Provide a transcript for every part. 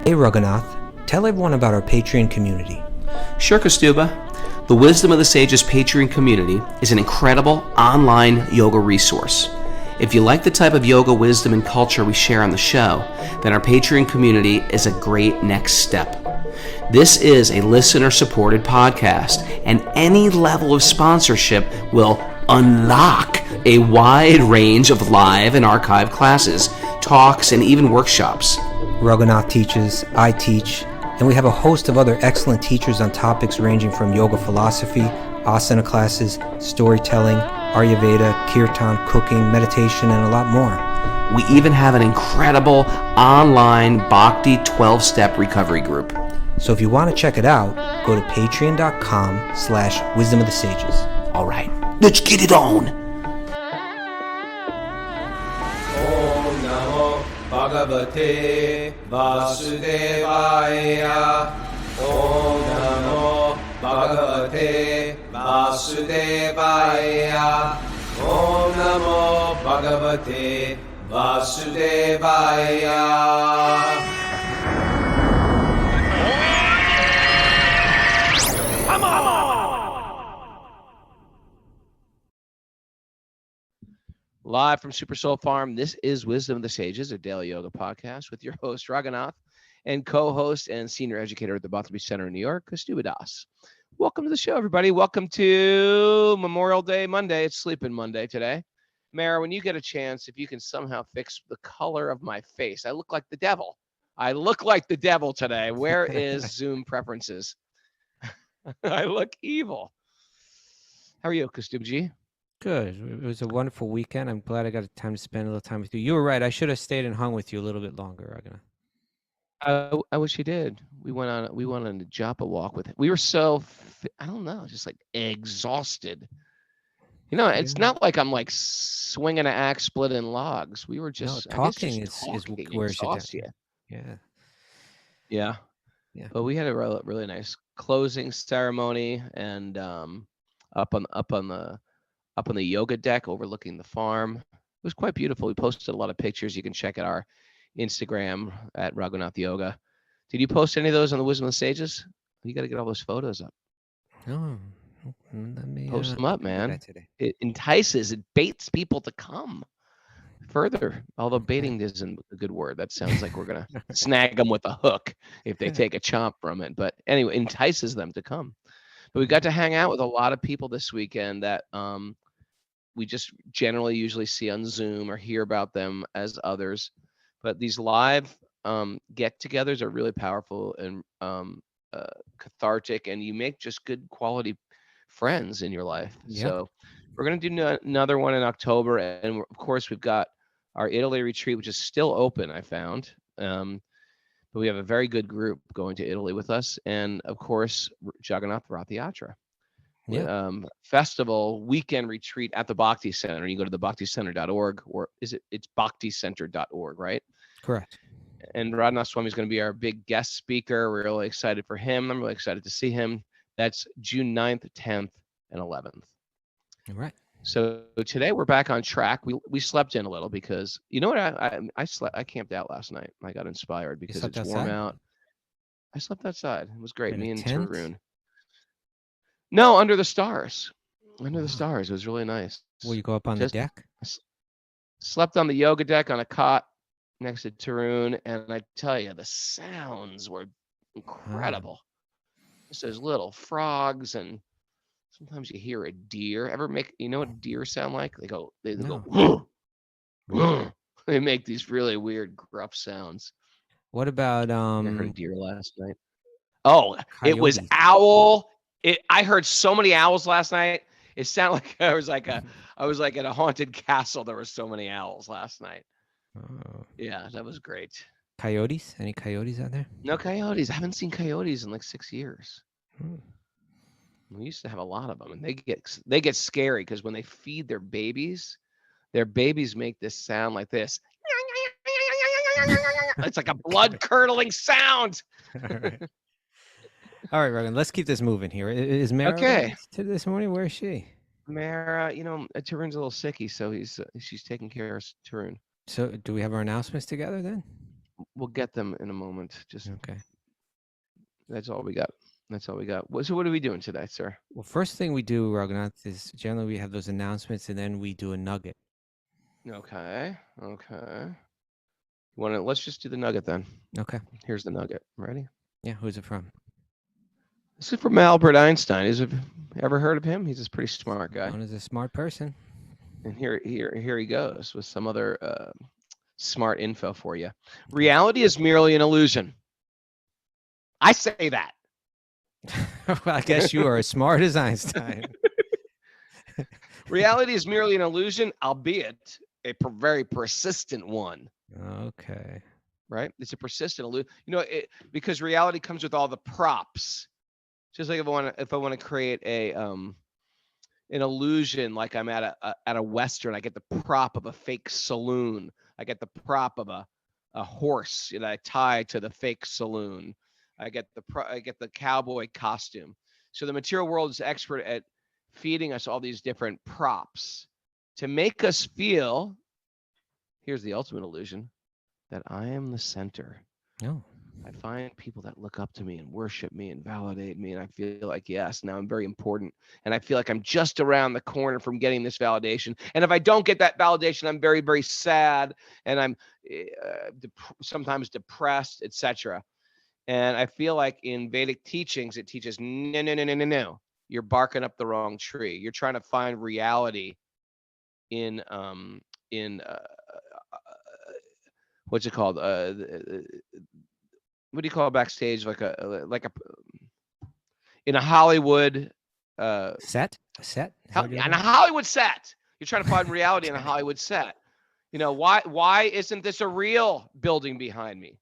Hey Raghunath, tell everyone about our Patreon community. Sure, Kastuba. The Wisdom of the Sages Patreon community is an incredible online yoga resource. If you like the type of yoga wisdom and culture we share on the show, then our Patreon community is a great next step. This is a listener-supported podcast, and any level of sponsorship will unlock a wide range of live and archived classes, talks, and even workshops. Raghunath teaches, I teach, and we have a host of other excellent teachers on topics ranging from yoga philosophy, asana classes, storytelling, Ayurveda, kirtan, cooking, meditation, and a lot more. We even have an incredible online Bhakti 12-step recovery group. So if you want to check it out, go to patreon.com/wisdom of the sages. All right, let's get it on. Om Namo Bhagavate Vasudevaya. Om Namo Bhagavate Vasudevaya. Om Namo Bhagavate Vasudevaya. Live from Super Soul Farm, this is Wisdom of the Sages, a daily yoga podcast with your host, Raghunath, and co-host and senior educator at the Bhakti Center in New York, Kastuba Das. Welcome to the show, everybody. Welcome to Memorial Day Monday. It's Sleeping Monday today. Mara, when you get a chance, if you can somehow fix the color of my face, I look like the devil. I look like the devil today. Where is Zoom preferences? I look evil. How are you, Kastuba Ji? Good. It was a wonderful weekend. I'm glad I got time to spend a little time with you. You were right. I should have stayed and hung with you a little bit longer, Raghunath. I wish you did. We went on a japa walk with it. We were so, I don't know, just like exhausted. You know, it's not like I'm like swinging an axe, splitting logs. We were just talking is where exhausts you. Yeah. But we had a really nice closing ceremony, and up on the yoga deck overlooking the farm. It was quite beautiful. We posted a lot of pictures. You can check out our Instagram at Raghunath Yoga. Did you post any of those on the Wisdom of the Sages? You got to get all those photos up. No, let me post them up, man. Today. It baits people to come further. Although baiting isn't a good word. That sounds like we're going to snag them with a hook if they take a chomp from it. But anyway, entices them to come. But we got to hang out with a lot of people this weekend that we just generally usually see on Zoom or hear about them as others. But these live get-togethers are really powerful and cathartic, and you make just good quality friends in your life. Yep. So we're going to do another one in October. And of course, we've got our Italy retreat, which is still open, I found. But we have a very good group going to Italy with us. And of course, Jagannath Rath Yatra. Festival weekend retreat at the Bhakti Center. You go to the bhakticenter.org, or it's bhakticenter.org, right? Correct. And Radhanath Swami is going to be our big guest speaker. We're really excited for him. I'm really excited to see him. That's June 9th, 10th, and 11th. All right. So today we're back on track. We slept in a little because you know what? I camped out last night. I got inspired because it's warm out. I slept outside. It was great. Me and Tarun. No, under the stars. Under the stars. It was really nice. Will you go up on the deck? Slept on the yoga deck on a cot next to Tarun, and I tell you, the sounds were incredible. Just those little frogs, and sometimes you hear a deer. You know what deer sound like? They go, go, they make these really weird gruff sounds. What about I heard a deer last night. Oh, coyotes. It was owl. I heard so many owls last night. It sounded like I was like at a haunted castle. There were so many owls last night. Oh. Yeah, that was great. Coyotes? Any coyotes out there? No coyotes. I haven't seen coyotes in like 6 years. We used to have a lot of them, and they get scary because when they feed their babies make this sound like this. It's like a blood-curdling sound. All right, Rogan, let's keep this moving here. Is Mara okay this morning? Where is she? Mara, Tarun's a little sicky, so she's taking care of Tarun. So do we have our announcements together then? We'll get them in a moment. Just Okay. that's all we got. That's all we got. So what are we doing today, sir? Well, first thing we do, Raghunath, is generally we have those announcements, and then we do a nugget. Okay. Let's just do the nugget then. Okay. Here's the nugget. Ready? Yeah. Who's it from? This is from Albert Einstein. Ever heard of him? He's a pretty smart guy. One is a smart person. And here he goes with some other smart info for you. Reality is merely an illusion. I say that. Well, I guess you are as smart as Einstein. Reality is merely an illusion, albeit a very persistent one. Okay. Right? It's a persistent illusion. Because reality comes with all the props. Just like if I want to create an illusion, like I'm at a Western, I get the prop of a fake saloon. I get the prop of a horse that I tie to the fake saloon. I get the cowboy costume. So the material world is expert at feeding us all these different props to make us feel, here's the ultimate illusion, that I am the center. Oh. I find people that look up to me and worship me and validate me, and I feel like, yes, now I'm very important, and I feel like I'm just around the corner from getting this validation. And if I don't get that validation, I'm very, very sad, and I'm sometimes depressed, etc. And I feel like in Vedic teachings, it teaches no. You're barking up the wrong tree. You're trying to find reality in what's it called? What do you call backstage? Like a in a Hollywood set? A set? On a Hollywood set. You're trying to find reality in a Hollywood set. Why isn't this a real building behind me?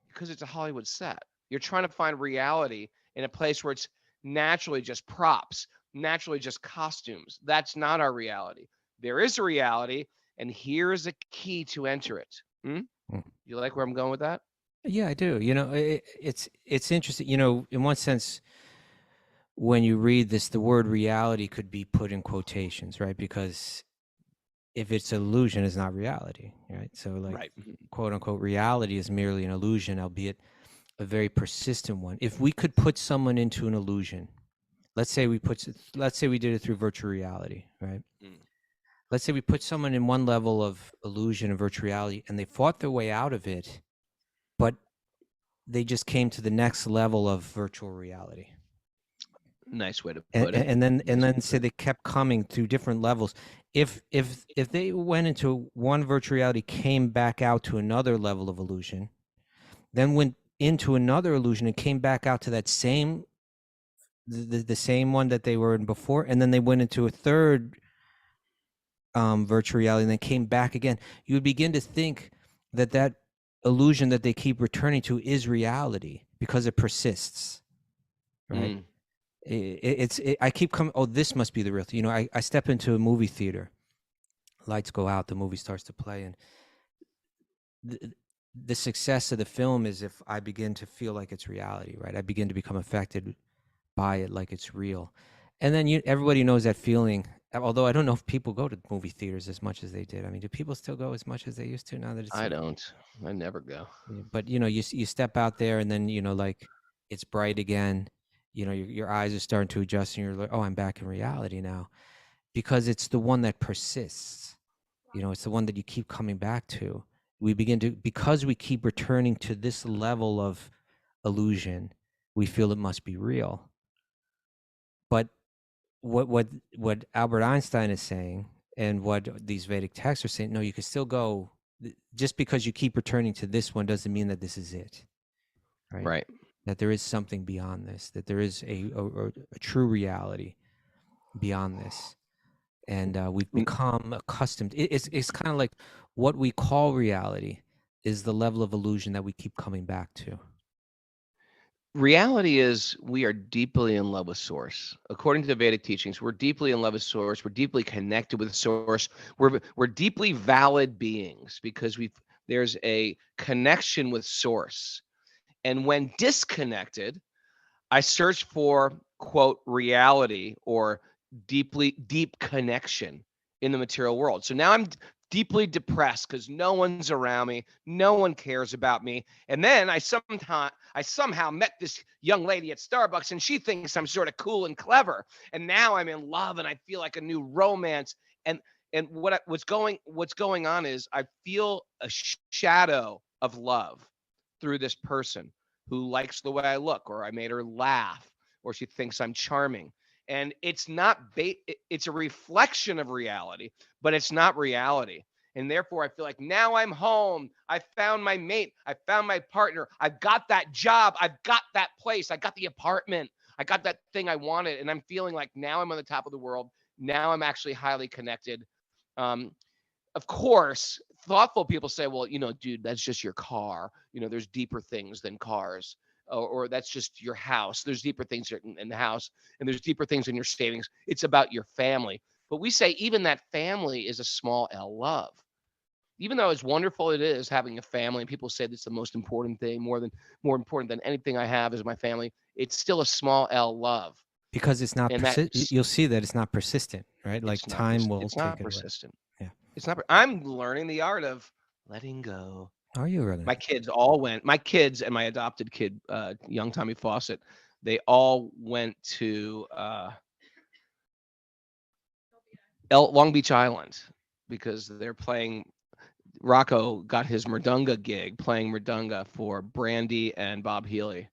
Because it's a Hollywood set. You're trying to find reality in a place where it's naturally just props, naturally just costumes. That's not our reality. There is a reality, and here is a key to enter it. You like where I'm going with that? Yeah, I do. It's interesting. In one sense, when you read this, the word reality could be put in quotations, right? Because if it's an illusion, it's not reality, right? So, like, quote unquote, reality is merely an illusion, albeit a very persistent one. If we could put someone into an illusion, let's say we did it through virtual reality, right? Let's say we put someone in one level of illusion and virtual reality, and they fought their way out of it, but they just came to the next level of virtual reality. Nice way to put it. And then say they kept coming through different levels. If they went into one virtual reality, came back out to another level of illusion, then went into another illusion and came back out to that same the same one that they were in before, and then they went into a third virtual reality and then came back again, you would begin to think that illusion that they keep returning to is reality because it persists, right? I keep coming, oh, this must be the real thing. I step into a movie theater, lights go out, the movie starts to play, and the success of the film is if I begin to feel like it's reality, right? I begin to become affected by it like it's real. And then everybody knows that feeling, although I don't know if people go to movie theaters as much as they did. I mean, do people still go as much as they used to now that it's... I don't. I never go. But, you step out there and then, like, it's bright again. Your eyes are starting to adjust and you're like, oh, I'm back in reality now. Because it's the one that persists. It's the one that you keep coming back to. Because we keep returning to this level of illusion, we feel it must be real. But what Albert Einstein is saying and what these Vedic texts are saying, no, you can still go, just because you keep returning to this one doesn't mean that this is it. Right. That there is something beyond this, that there is a true reality beyond this. And we've become accustomed. It's kind of like what we call reality is the level of illusion that we keep coming back to. Reality is we are deeply in love with Source. According to the Vedic teachings, we're deeply in love with Source. We're deeply connected with Source. We're deeply valid beings because there's a connection with Source. And when disconnected, I search for, quote, reality or deep connection in the material world. So now I'm deeply depressed because no one's around me, no one cares about me. And then I somehow met this young lady at Starbucks, and she thinks I'm sort of cool and clever. And now I'm in love, and I feel like a new romance. And what's going on is I feel a shadow of love through this person who likes the way I look, or I made her laugh, or she thinks I'm charming. And it's not it's a reflection of reality, but it's not reality. And therefore, I feel like now I'm home. I found my mate. I found my partner. I've got that job. I've got that place. I got the apartment. I got that thing I wanted. And I'm feeling like now I'm on the top of the world. Now I'm actually highly connected. Of course, thoughtful people say, well, dude, that's just your car. There's deeper things than cars. Or that's just your house. There's deeper things in the house, and there's deeper things in your savings. It's about your family. But we say even that family is a small L love. Even though as wonderful it is having a family, and people say that's the most important thing, more important than anything I have is my family, it's still a small L love. Because it's not And you'll see that it's not persistent, right? Like time will it's take not it persistent. away. Yeah. It's not. I'm learning the art of letting go. Are you really? My kids and my adopted kid, young Tommy Fawcett, they all went to Long Beach Island because they're playing. Rocco got his Murdunga gig playing Murdunga for Brandy and Bob Healy,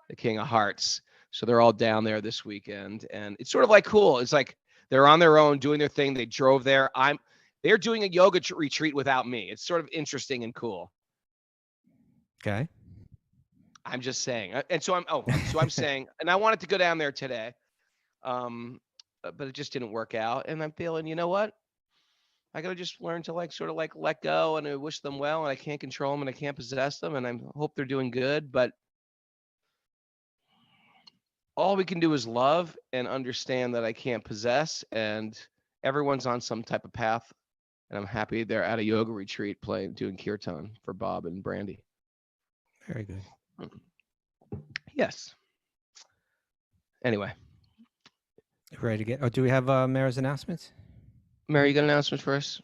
the King of Hearts. So they're all down there this weekend, and it's sort of like cool. It's like they're on their own doing their thing. They drove there. They're doing a yoga retreat without me. It's sort of interesting and cool. Okay. I'm just saying. And so I'm saying, and I wanted to go down there today. But it just didn't work out. And I'm feeling, you know what? I got to just learn to sort of let go, and I wish them well, and I can't control them and I can't possess them, and I hope they're doing good. But all we can do is love and understand that I can't possess, and everyone's on some type of path. And I'm happy they're at a yoga retreat doing kirtan for Bob and Brandy. Very good. Yes. Anyway. Ready to get? Oh, do we have Mara's announcements? Mary, you got an announcement for us?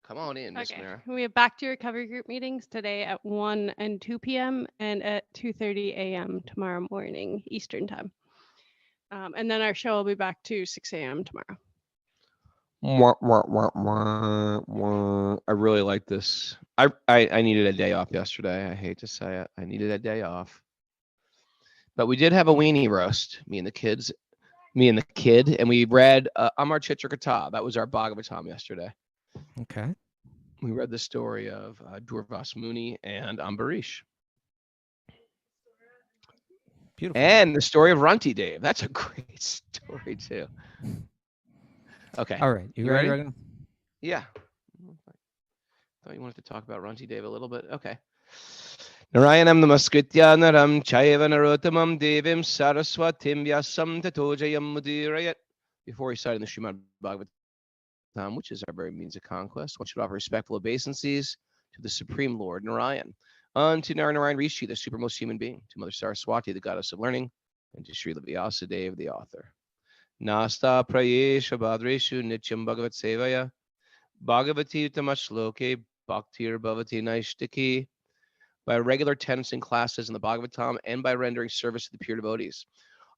Come on in, Miss Mara. We have Back to Recovery group meetings today at 1 and 2 p.m. and at 2:30 a.m. tomorrow morning, Eastern time. And then our show will be back to 6 a.m. tomorrow. I really like this. I needed a day off yesterday. I hate to say it. I needed a day off. But we did have a weenie roast, me and the kid, and we read Amar Chitraketu. That was our Bhagavatam yesterday. Okay. We read the story of Durvas Muni and Ambarish. Beautiful. And the story of Runty Dave. That's a great story too. Okay. All right. You ready? Right now? Yeah. Thought you wanted to talk about Runty Dave a little bit. Okay. Narayanam namaskritya naram chaiva narottamam devim saraswatim vyasam tato jayam mudirayat. Before reciting the Srimad Bhagavatam, which is our very means of conquest, one should offer respectful obeisances to the Supreme Lord Narayan, unto Narayan Rishi, the supermost human being, to Mother Saraswati, the goddess of learning, and to Srila Vyasadev, the author. Nasta prayesha badreshu nityam bhagavat sevaya bhagavati tamashloke bhaktir bhavati naishtiki. By regular attendance in classes in the Bhagavatam and by rendering service to the pure devotees,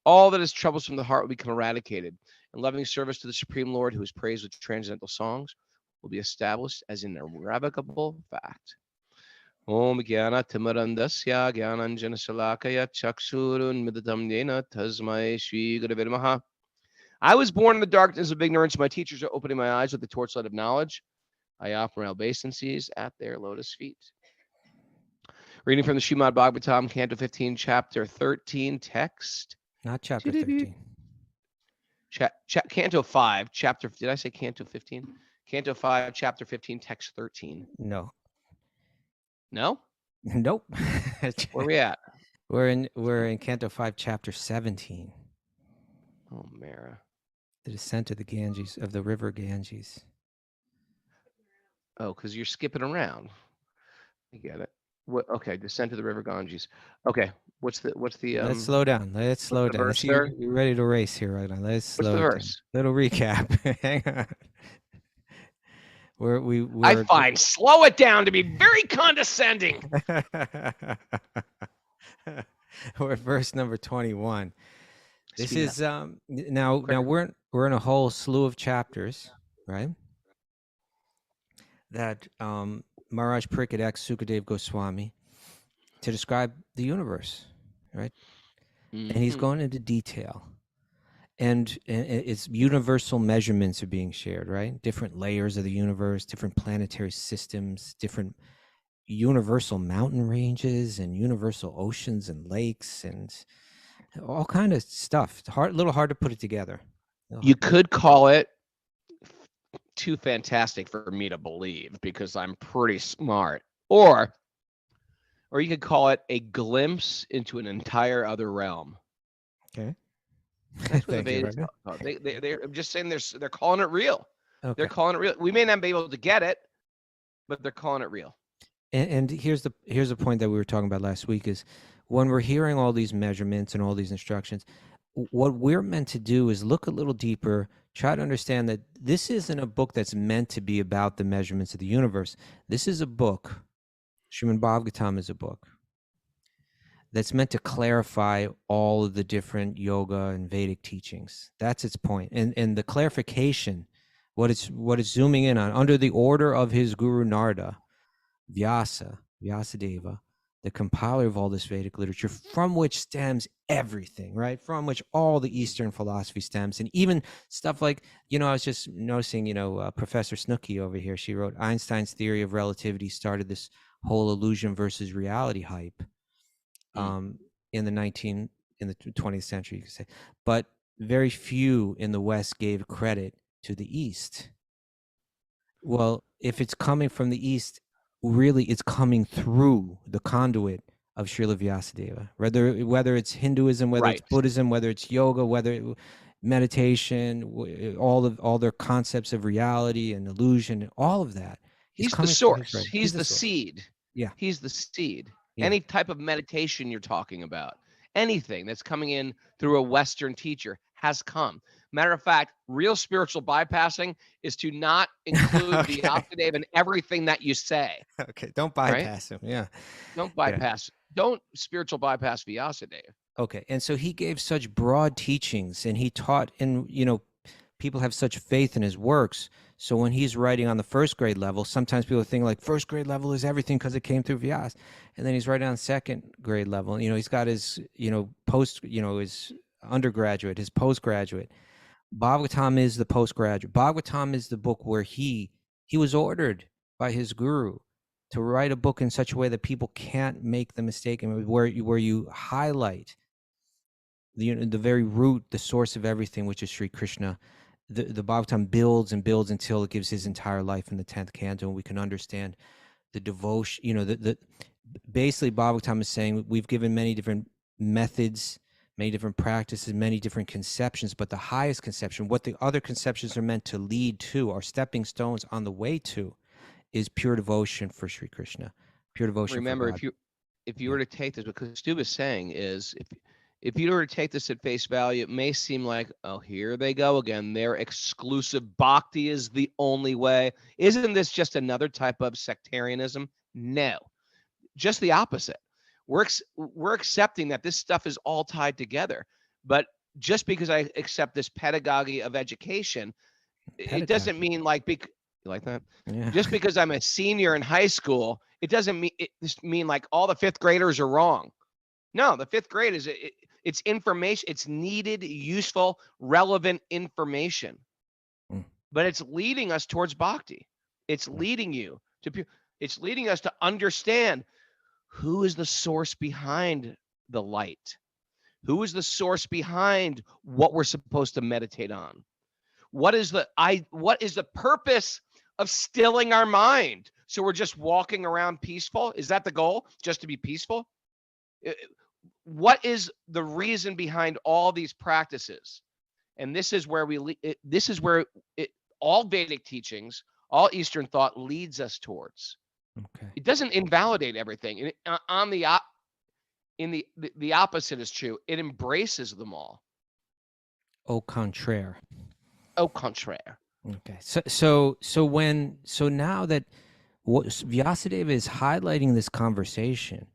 all that is troublesome from the heart will become eradicated, and loving service to the Supreme Lord, who is praised with transcendental songs, will be established as an irrevocable fact. Om Gyana Timarandasya Gyananjana Shalakaya Chakshurun Midatam Yena Tasmai Shri Gurave Namaha. I was born in the darkness of ignorance. My teachers are opening my eyes with the torchlight of knowledge. I offer my obeisances at their lotus feet. Reading from the Srimad Bhagavatam, Canto 15, Chapter 13, text. Not Chapter 13. Canto 5, Chapter. Did I say Canto 15? Canto 5, Chapter 15, text 13. No. No? Nope. Where are we at? We're in Canto 5, Chapter 17. Oh, Mara. The descent of the Ganges, of the river Ganges. Oh, because you're skipping around. I get it. Okay, descent to the river Ganges. Okay, What's the Let's slow down. Let's slow down. I verse see there? you're ready to race here right now. Let's What's slow the it down. verse? Little recap. Hang on. I We're find slow it down to be very condescending. we're at verse number 21. This Speed is up. now Quicker. we're in a whole slew of chapters, right? That Maharaj Pariksit X Sukadev Goswami to describe the universe, right? And he's Mhm. going into detail. And it's universal measurements are being shared, right? Different layers of the universe, different planetary systems, different universal mountain ranges and universal oceans and lakes and all kind of stuff. It's little hard to put it together. You could call it too fantastic for me to believe because I'm pretty smart. Or you could call it a glimpse into an entire other realm. Okay. That's what the Thank you, Vedas Ragnar. talk about. They're I'm just saying they're calling it real. Okay. They're calling it real. We may not be able to get it, but they're calling it real. And here's the point that we were talking about last week is when we're hearing all these measurements and all these instructions, what we're meant to do is look a little deeper, try to understand that this isn't a book that's meant to be about the measurements of the universe. This is a book, Srimad Bhagavatam is a book that's meant to clarify all of the different yoga and Vedic teachings. That's its point. And the clarification, what it's zooming in on, under the order of his guru Narada, Vyasadeva, the compiler of all this Vedic literature, from which stems everything, right? From which all the Eastern philosophy stems. And even stuff like, I was just noticing, Professor Snooki over here, she wrote Einstein's theory of relativity started this whole illusion versus reality hype in the 20th century, you could say. But very few in the West gave credit to the East. Well, if it's coming from the East, really it's coming through the conduit of Srila Vyasadeva. Whether it's Hinduism, whether it's Buddhism, whether it's yoga, meditation, all their concepts of reality and illusion, all of that. He's the source. He's the seed. Yeah. He's the seed. Yeah. Any type of meditation you're talking about, anything that's coming in through a Western teacher has come. Matter of fact, real spiritual bypassing is to not include Vyasadeva in everything that you say. Okay, don't bypass him. Yeah. Don't bypass. Don't spiritual bypass Vyasadeva. Okay, and so he gave such broad teachings, and he taught, and people have such faith in his works. So when he's writing on the first grade level, sometimes people think like first grade level is everything because it came through Vyas. And then he's writing on second grade level. He's got his, his undergraduate, his postgraduate. Bhagavatam is the postgraduate. Bhagavatam is the book where he was ordered by his guru to write a book in such a way that people can't make the mistake, and where you highlight the very root, the source of everything, which is Sri Krishna. The Bhagavatam builds and builds until it gives his entire life in the 10th canto, and we can understand the devotion. Basically Bhagavatam is saying we've given many different methods, many different practices, many different conceptions, but the highest conception, what the other conceptions are meant to lead to, are stepping stones on the way to, is pure devotion for Sri Krishna. Pure devotion. Remember, if you were to take this, what Stuba is saying is, if you were to take this at face value, it may seem like, oh, here they go again. Their exclusive bhakti is the only way. Isn't this just another type of sectarianism? No, just the opposite. We're accepting that this stuff is all tied together. But just because I accept this pedagogy of education, it doesn't mean like you like that? Yeah. Just because I'm a senior in high school, it doesn't mean like all the fifth graders are wrong. No, the fifth grade is it's information. It's needed, useful, relevant information. But it's leading us towards bhakti. It's leading you to. It's leading us to understand who is the source behind the light. Who is the source behind what we're supposed to meditate on? What is the purpose of stilling our mind? So we're just walking around peaceful? Is that the goal? Just to be peaceful? What is the reason behind all these practices? And this is where all Vedic teachings, all Eastern thought leads us towards. Okay. It doesn't invalidate everything. in the opposite is true. It embraces them all. Au contraire. Au contraire. Okay. So now that what Vyasadeva is highlighting this conversation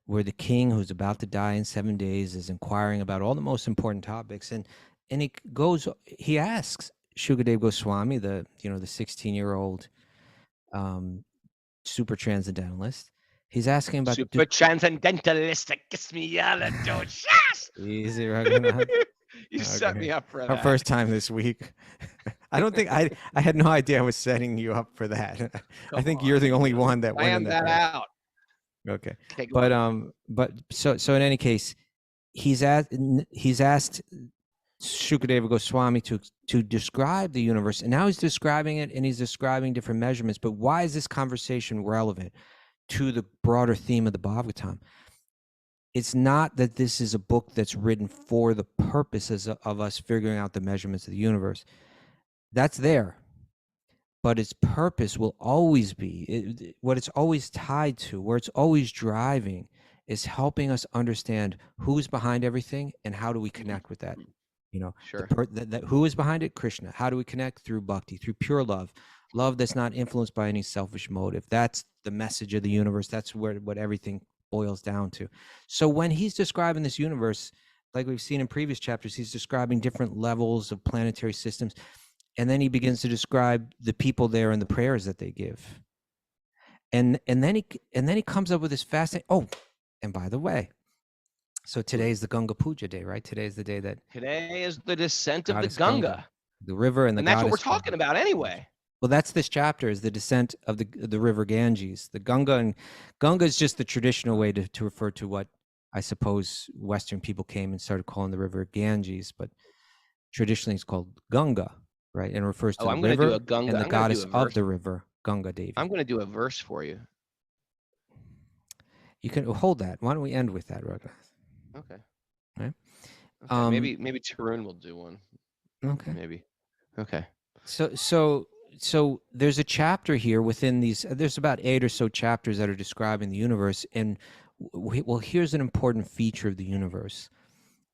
where the king who's about to die in 7 days is inquiring about all the most important topics, and he asks Shukadev Goswami, the 16-year-old super transcendentalist, he's asking about Super transcendentalistic. Kiss me, yalla, don't shash. Easy, Raghunath. You set me up for Our that. first time this week. I don't think I had no idea I was setting you up for that. I think you're the only one that went in Plan that out. Okay. Okay, go But on. so in any case, he's asked Shukadeva Goswami to describe the universe, and now he's describing it, and he's describing different measurements. But why is this conversation relevant to the broader theme of the Bhagavatam? It's not that this is a book that's written for the purposes of us figuring out the measurements of the universe. That's there. But its purpose will always be, what it's always tied to, where it's always driving, is helping us understand who's behind everything and how do we connect with that. Sure. Who is behind it? Krishna. How do we connect? Through bhakti, through pure love that's not influenced by any selfish motive. That's the message of the universe. That's what everything boils down to. So when he's describing this universe, like we've seen in previous chapters, he's describing different levels of planetary systems, and then he begins to describe the people there and the prayers that they give. And then he comes up with this fascinating. Oh, and by the way, so today is the Ganga Puja day, right? Today is the day that today is the descent of the Ganga, the river, and that's what we're talking about anyway. Well, that's this chapter, is the descent of the river Ganges. The Ganga, and Ganga is just the traditional way to refer to what I suppose Western people came and started calling the river Ganges, but traditionally it's called Ganga, right? And refers to the river and the goddess of the river, Ganga Devi. I'm going to do a verse for you. You can hold that. Why don't we end with that, Raghunath? Okay. Right. Okay, maybe Tarun will do one. Okay. Maybe. Okay. So there's a chapter here within these. There's about 8 or so chapters that are describing the universe, and here's an important feature of the universe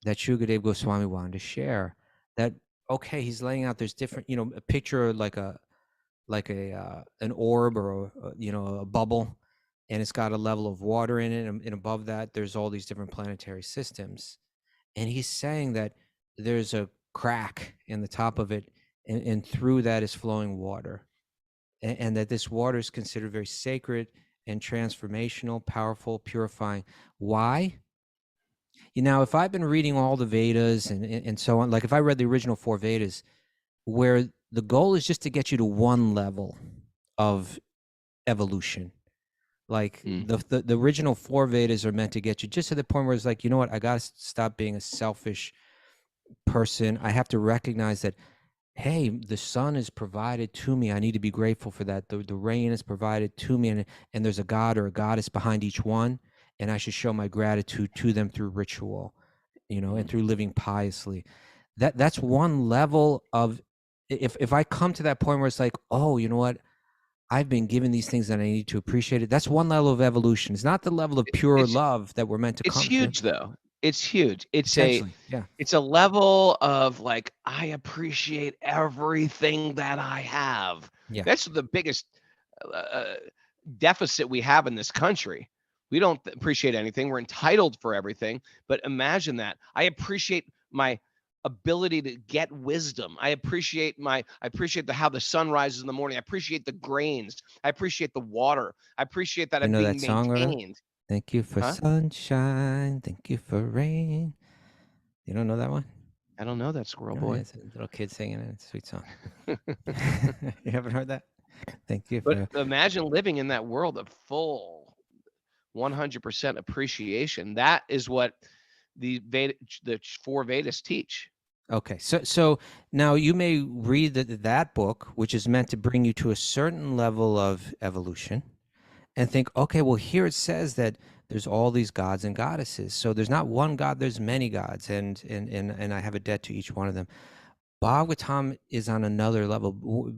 that Shukadeva Goswami wanted to share. That he's laying out. There's different, a picture like an orb or a bubble, and it's got a level of water in it, and above that there's all these different planetary systems, and he's saying that there's a crack in the top of it, and through that is flowing water, and that this water is considered very sacred and transformational, powerful, purifying. Why? If I've been reading all the Vedas and so on, like if I read the original 4 Vedas, where the goal is just to get you to one level of evolution. Like the original 4 Vedas are meant to get you just to the point where it's like, you know what, I got to stop being a selfish person. I have to recognize that, hey, the sun is provided to me. I need to be grateful for that. The rain is provided to me, and there's a god or a goddess behind each one, and I should show my gratitude to them through ritual, and through living piously. That's one level of, if I come to that point where it's like, oh, you know what, I've been given these things and I need to appreciate it. That's one level of evolution. It's not the level of pure love that we're meant to come to. It's huge, though. It's huge. It's a level of like, I appreciate everything that I have. Yeah. That's the biggest deficit we have in this country. We don't appreciate anything. We're entitled for everything. But imagine that. I appreciate my ability to get wisdom. I appreciate how the sun rises in the morning. I appreciate the grains. I appreciate the water. I appreciate that I'm being maintained. Thank you for sunshine. Thank you for rain. You don't know that one? I don't know that, Squirrel Boy. It's a little kid singing it. It's a sweet song. You haven't heard that? Thank you. But imagine living in that world of full 100% appreciation. That is what the 4 Vedas teach. Okay, so now you may read that book, which is meant to bring you to a certain level of evolution, and think, okay, well, here it says that there's all these gods and goddesses. So there's not one god, there's many gods, and I have a debt to each one of them. Bhagavatam is on another level.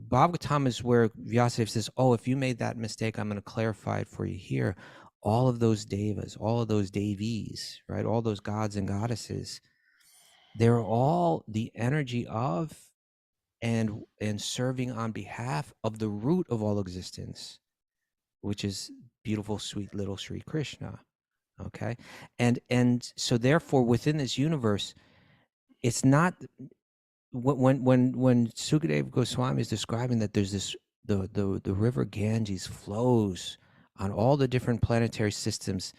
Bhagavatam is where Vyasadev says, oh, if you made that mistake, I'm going to clarify it for you here. all of those devas, all of those devis, right? All those gods and goddesses, they're all the energy of and serving on behalf of the root of all existence, which is beautiful, sweet little Sri Krishna. Okay, and so therefore, within this universe, it's not when Sukadeva Goswami is describing that there's this the river Ganges flows on all the different planetary systems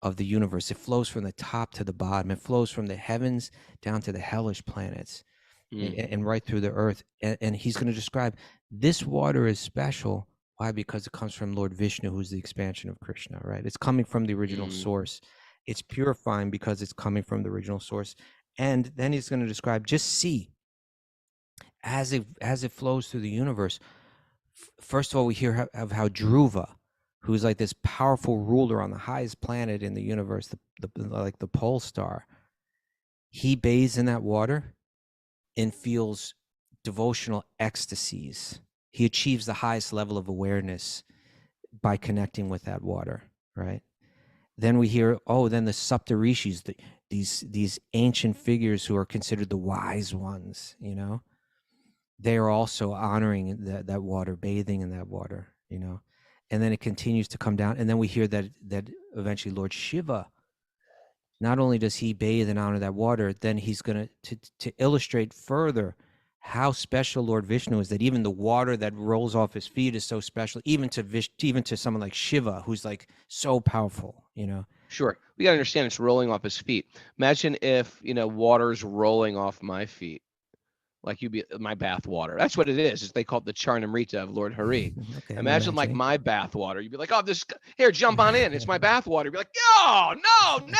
of the universe. It flows from the top to the bottom. It flows from the heavens down to the hellish planets, and right through the earth. And he's going to describe this water is special. Why? Because it comes from Lord Vishnu, who's the expansion of Krishna, right? It's coming from the original source. It's purifying because it's coming from the original source. And then he's going to describe, just see, as it flows through the universe. First of all, we hear of how Dhruva, who's like this powerful ruler on the highest planet in the universe, like the pole star, he bathes in that water and feels devotional ecstasies. He achieves the highest level of awareness by connecting with that water, right? Then we hear, then the Saptarishis, these ancient figures who are considered the wise ones, they are also honoring that water, bathing in that water, and then it continues to come down. And then we hear that eventually Lord Shiva, not only does he bathe and honor that water, then he's going to illustrate further how special Lord Vishnu is, that even the water that rolls off his feet is so special, even to someone like Shiva, who's like so powerful, Sure. We got to understand it's rolling off his feet. Imagine if, water's rolling off my feet. Like you'd be my bath water. That's what it is. They call it the Charnamrita of Lord Hari. Okay, Imagine like my bath water. You'd be like, here, jump on in. It's my bath water. You'd be like, no,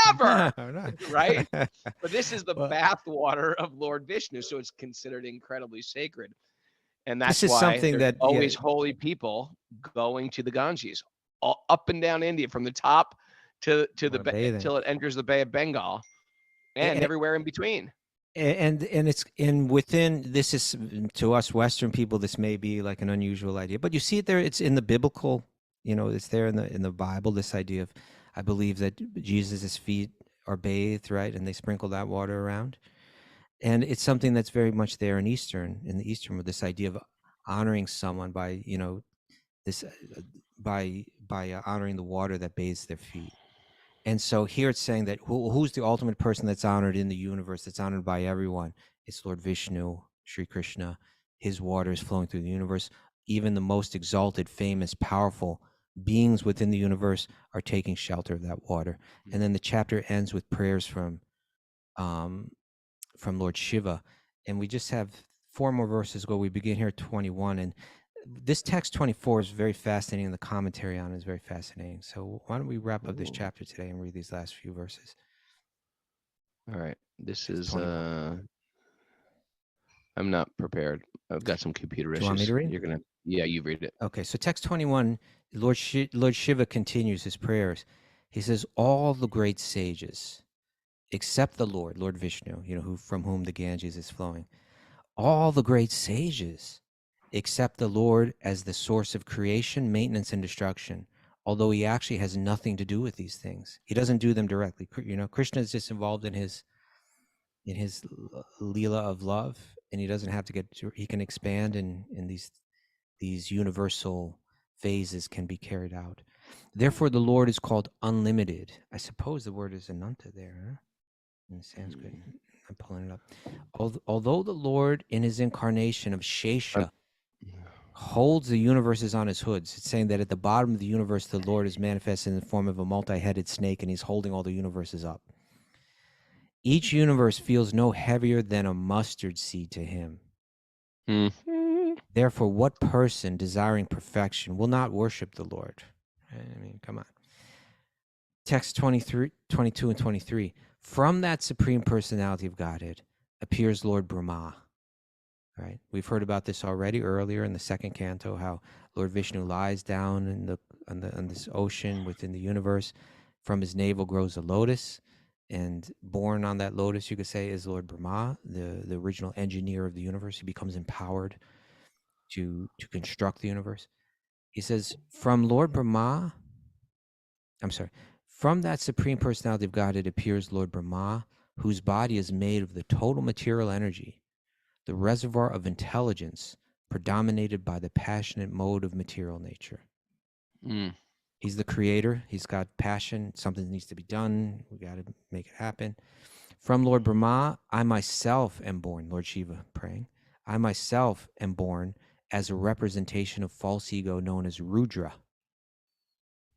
never. No. Right? But this is the bath water of Lord Vishnu. So it's considered incredibly sacred. And that's this is why something there's that always holy people going to the Ganges, all up and down India, from the top to the bay till it enters the Bay of Bengal, and everywhere in between. And it's within this is, to us Western people, this may be like an unusual idea, but you see it there. It's in the biblical, it's there in the Bible. This idea of, I believe that Jesus's feet are bathed, right, and they sprinkle that water around, and it's something that's very much there in the Eastern, with this idea of honoring someone by by honoring the water that bathes their feet. And so here it's saying that who's the ultimate person that's honored in the universe, that's honored by everyone? It's Lord Vishnu, Sri Krishna. His water is flowing through the universe. Even the most exalted, famous, powerful beings within the universe are taking shelter of that water. And then the chapter ends with prayers from Lord Shiva. And we just have 4 more verses ago. We begin here at 21. And this text 24 is very fascinating, and the commentary on it is very fascinating. So why don't we wrap up this chapter today and read these last few verses? All right. This is 21. I'm not prepared. I've got some computer issues. Do you want me to read? You're gonna, you read it. Okay, so text 21, Lord Shiva continues his prayers. He says, all the great sages, except the Lord Vishnu, from whom the Ganges is flowing, all the great sages accept the Lord as the source of creation, maintenance, and destruction, although he actually has nothing to do with these things. He doesn't do them directly. Krishna is just involved in his Leela of love, and he doesn't have to he can expand, and these universal phases can be carried out. Therefore, the Lord is called unlimited. I suppose the word is ananta there, huh? In Sanskrit. I'm pulling it up. Although the Lord in his incarnation of Shesha holds the universes on his hoods, it's saying that at the bottom of the universe, the Lord is manifested in the form of a multi-headed snake, and he's holding all the universes up. Each universe feels no heavier than a mustard seed to him. Therefore, what person desiring perfection will not worship the Lord? I mean, come on. Text 23, 22 and 23. From that supreme personality of Godhead appears Lord Brahma. Right? We've heard about this already earlier in the 2nd canto, how Lord Vishnu lies down on this ocean within the universe. From his navel grows a lotus, and born on that lotus, you could say, is Lord Brahma, the original engineer of the universe. He becomes empowered to construct the universe. He says, from Lord Brahma, I'm sorry. From that Supreme Personality of Godhead appears Lord Brahma, whose body is made of the total material energy, the reservoir of intelligence predominated by the passionate mode of material nature. Mm. He's the creator. He's got passion. Something needs to be done. We got to make it happen. From Lord Brahma, I myself am born, Lord Shiva praying. I myself am born as a representation of false ego known as Rudra.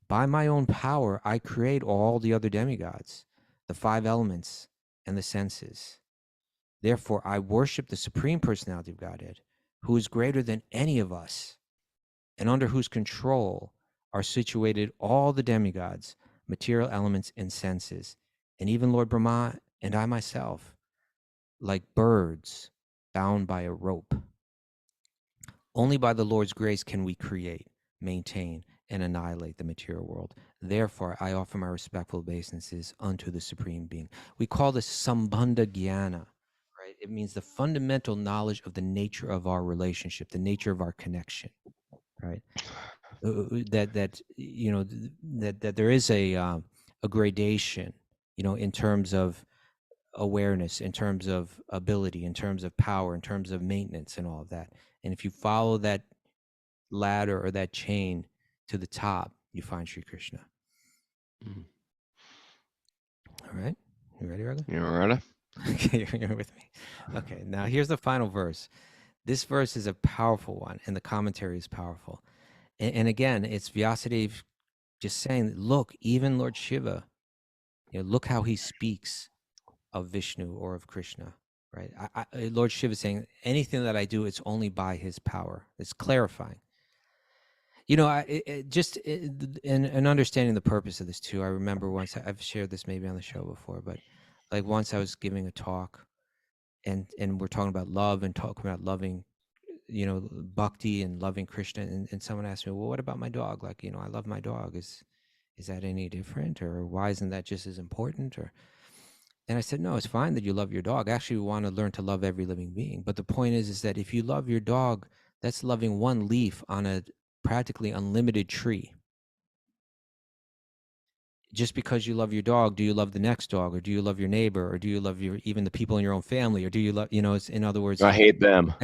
By my own power, I create all the other demigods, the 5 elements, and the senses. Therefore, I worship the Supreme Personality of Godhead, who is greater than any of us, and under whose control are situated all the demigods, material elements, and senses, and even Lord Brahma and I myself, like birds bound by a rope. Only by the Lord's grace can we create, maintain, and annihilate the material world. Therefore, I offer my respectful obeisances unto the Supreme Being. We call this Sambandha Jnana, right? It means the fundamental knowledge of the nature of our relationship, the nature of our connection, right? That you know that there is a gradation, you know, in terms of awareness, in terms of ability, in terms of power, in terms of maintenance, and all of that. And if you follow that ladder or that chain to the top, you find Sri Krishna. Mm. All right, you ready, Raghu? You all right? Okay, you're with me. Okay, now here's the final verse. This verse is a powerful one, and the commentary is powerful. And again, it's Vyasadev just saying, look, even Lord Shiva, you know, look how he speaks of Vishnu or of Krishna, right? Lord Shiva is saying, anything that I do, it's only by his power. It's clarifying. You know, in understanding the purpose of this too, I remember once, I've shared this maybe on the show before, but like once I was giving a talk and we're talking about love and talking about loving, you know, bhakti and loving Krishna. And someone asked me, well, what about my dog? Like, you know, I love my dog. Is that any different, or why isn't that just as important? And I said, no, it's fine that you love your dog. Actually, we want to learn to love every living being. But the point is that if you love your dog, that's loving one leaf on a practically unlimited tree. Just because you love your dog, do you love the next dog, or do you love your neighbor, or do you love even the people in your own family, or do you love, you know, it's, in other words, I hate them.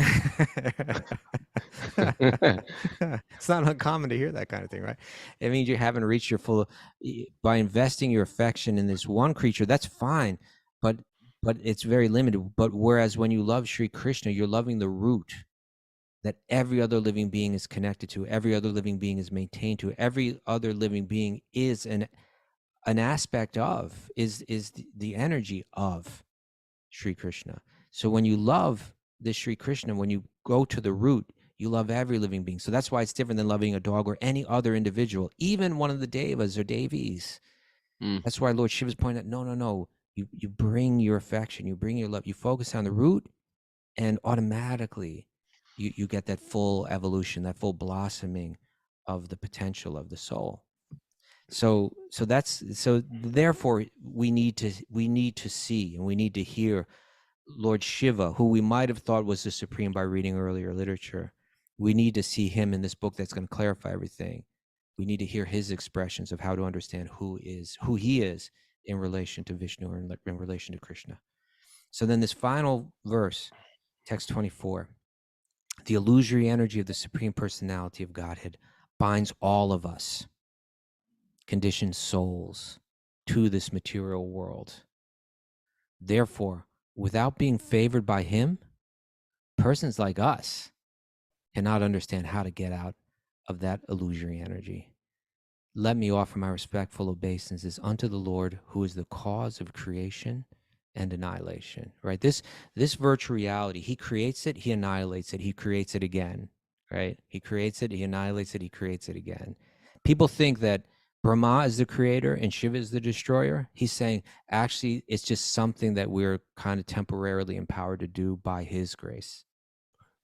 It's not uncommon to hear that kind of thing, right? It means you haven't reached your full, by investing your affection in this one creature, that's fine, but it's very limited. But whereas when you love Sri Krishna, you're loving the root that every other living being is connected to, every other living being is maintained to, every other living being is an aspect of, is the energy of Sri Krishna. So when you love this Sri Krishna, when you go to the root, you love every living being. So that's why it's different than loving a dog or any other individual, even one of the devas or devis. That's why Lord Shiva's pointing out, no. You bring your affection, you bring your love, you focus on the root, and automatically you get that full evolution, that full blossoming of the potential of the soul. So therefore we need to see and we need to hear Lord Shiva, who we might have thought was the supreme by reading earlier literature. We need to see him in this book that's going to clarify everything. We need to hear his expressions of how to understand who he is in relation to Vishnu or in relation to Krishna. So then this final verse, text 24, the illusory energy of the Supreme Personality of Godhead binds all of us, conditioned souls, to this material world. Therefore, without being favored by him, persons like us cannot understand how to get out of that illusory energy. Let me offer my respectful obeisances unto the Lord, who is the cause of creation and annihilation. Right? This virtual reality, he creates it, he annihilates it, he creates it again. Right? He creates it, he annihilates it, he creates it again. People think that Brahma is the creator and Shiva is the destroyer. He's saying, actually, it's just something that we're kind of temporarily empowered to do by his grace.